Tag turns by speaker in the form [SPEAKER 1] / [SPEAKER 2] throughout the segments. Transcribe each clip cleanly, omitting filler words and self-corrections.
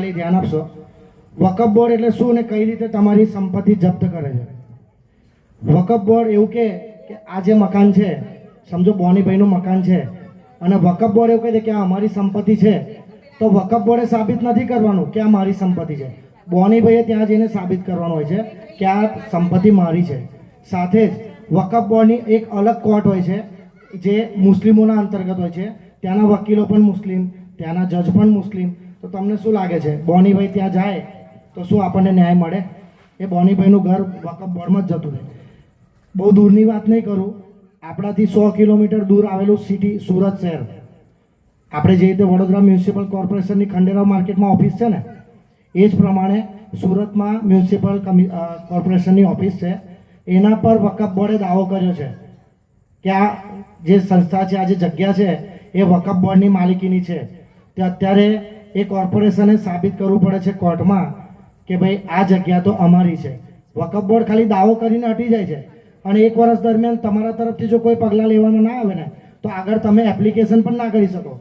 [SPEAKER 1] ખાલી ધ્યાન આપશો. વકફ બોર્ડ એટલે શું ને કઈ રીતે તમારી સંપત્તિ જપ્ત કરે છે? વકફ બોર્ડ એવું કે આ જે મકાન છે, સમજો બોનીભાઈનું મકાન છે, અને વકફ બોર્ડ એવું કહે છે કે આ અમારી સંપત્તિ છે, તો વકફ બોર્ડે સાબિત નથી કરવાનું કે આ મારી સંપત્તિ છે. બોનીભાઈએ ત્યાં જઈને સાબિત કરવાનું હોય છે કે આ સંપત્તિ મારી છે. સાથે જ વકફ બોર્ડની એક અલગ કોર્ટ હોય છે જે મુસ્લિમોના અંતર્ગત હોય છે. ત્યાંના વકીલો પણ મુસ્લિમ, ત્યાંના જજ પણ મુસ્લિમ. તો તમને શું લાગે છે બોનીભાઈ ત્યાં જાય તો શું આપણને ન્યાય મળે? એ બોનીભાઈનું ઘર વકફ બોર્ડમાં જ જતું રહે. બહુ દૂરની વાત નહીં કરું, આપણાથી 100 કિલોમીટર દૂર આવેલું સિટી સુરત શહેર, આપણે જે રીતે વડોદરા મ્યુનિસિપલ કોર્પોરેશનની ખંડેરાવ માર્કેટમાં ઓફિસ છે ને, એ જ પ્રમાણે સુરતમાં મ્યુનિસિપલ કોર્પોરેશનની ઓફિસ છે. એના પર વકફ બોર્ડે દાવો કર્યો છે કે આ જે સંસ્થા છે, આ જે જગ્યા છે એ વકફ બોર્ડની માલિકીની છે. તે અત્યારે એ કોર્પોરેશને સાબિત કરવું પડે છે કોર્ટમાં કે ભાઈ આ જગ્યા તો અમારી છે. વકફ બોર્ડ ખાલી દાવો કરીને હટી જાય છે, અને 1 વર્ષ દરમિયાન તમારા તરફથી જો કોઈ પગલાં લેવામાં ના આવે ને તો આગળ તમે એપ્લિકેશન પણ ના કરી શકો.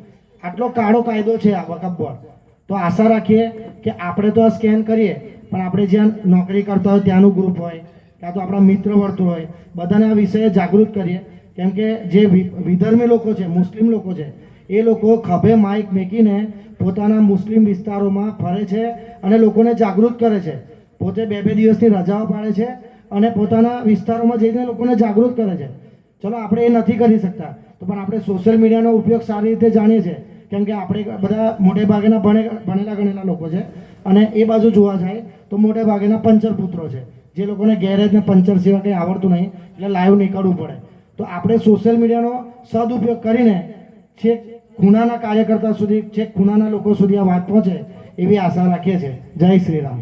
[SPEAKER 1] આટલો કાળો કાયદો છે આ વકફ બોર્ડ. તો આશા રાખીએ કે આપણે તો આ સ્કેન કરીએ, પણ આપણે જ્યાં નોકરી કરતા હોય ત્યાંનું ગ્રુપ હોય, કાં તો આપણા મિત્ર વર્તુળ હોય, બધાને આ વિષয়ে જાગૃત કરીએ. કેમ કે જે વિધર્મી લોકો છે, મુસ્લિમ લોકો છે, એ લોકો ખભે માઇક મૂકીને પોતાના મુસ્લિમ વિસ્તારોમાં ફરે છે અને લોકોને જાગૃત કરે છે. પોતે 2-2 દિવસની રજાઓ પાડે છે અને પોતાના વિસ્તારોમાં જઈને લોકોને જાગૃત કરે છે. ચલો આપણે એ નથી કરી શકતા, તો પણ આપણે સોશિયલ મીડિયાનો ઉપયોગ સારી રીતે જાણીએ છીએ. કેમ કે આપણે બધા મોટે ભાગેના ભણેલા ગણેલા લોકો છે, અને એ બાજુ જોવા જાય તો મોટે ભાગેના પંચર પુત્રો છે, જે લોકોને ગેરેજ ને પંચર સિવાય કંઈ આવડતું નહીં, એટલે લાઈવ નીકળવું પડે. તો આપણે સોશિયલ મીડિયાનો સદુપયોગ કરીને છેક ખૂણાના કાર્યકર્તા સુધી, છેક ખૂણાના લોકો સુધી આ વાત પહોંચે એવી આશા રાખીએ છીએ. જય શ્રી રામ.